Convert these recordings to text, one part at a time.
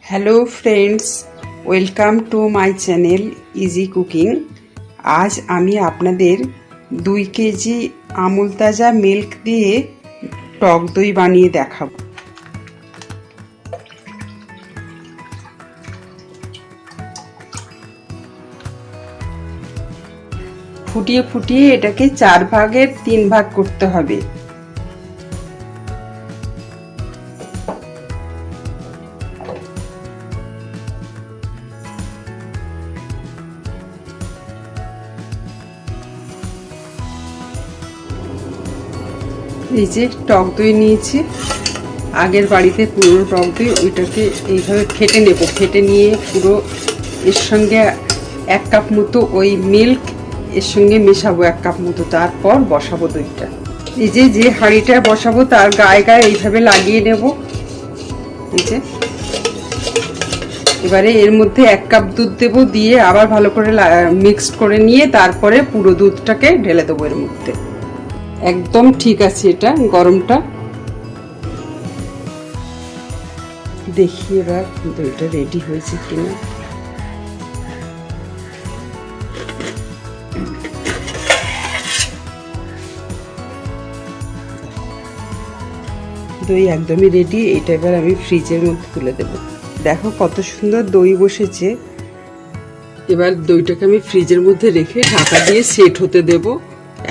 Hello friends, welcome to my channel easy cooking. আজ আমি আপনাদের 2 কেজি আমুল তাজা মিল্ক দিয়ে টক দই বানিয়ে দেখাবো। ফুটিয়ে ফুটিয়ে এটাকে 4 ভাগের 3 ভাগ করতে হবে। এই যে টক দই নিয়েছি, আগের বাড়িতে পুরো টক দই, ওইটাকে এইভাবে ফেটে নেব। ফেটে নিয়ে পুরো এর সঙ্গে 1 কাপ মতো ওই মিল্ক এর সঙ্গে মেশাবো 1 কাপ মতো, তারপর বসাবো দইটা। এই যে হাঁড়িটা বসাবো তার গায়ে গায়ে এইভাবে লাগিয়ে নেব। এই যে এবারে এর মধ্যে 1 কাপ দুধ দেবো, দিয়ে আবার ভালো করে মিক্সড করে নিয়ে তারপরে পুরো দুধটাকে ঢেলে দেবো এর মধ্যে। একদম ঠিক আছে, এটা গরমটা। দেখি এবার দইটা রেডি হয়েছে কিনা। দই একদমই রেডি। এটা এবার আমি ফ্রিজের মধ্যে তুলে দেব। দেখো কত সুন্দর দই বসেছে। এবার দইটাকে আমি ফ্রিজের মধ্যে রেখে ঢাকা দিয়ে সেট হতে দেব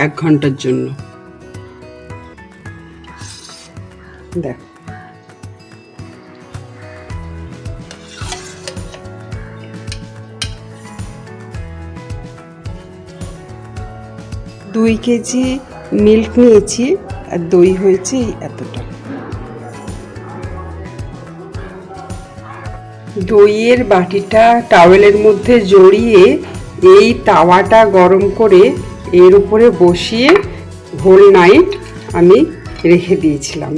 1 ঘন্টার জন্য। দেখো দুই কেজি মিল্ক নিয়েছি আর দই হয়েছে এতটা। দইয়ের বাটিটা টাওয়েলের মধ্যে জড়িয়ে এই তাওয়াটা গরম করে এর উপরে বসিয়ে হোল নাইট আমি রেখে দিয়েছিলাম।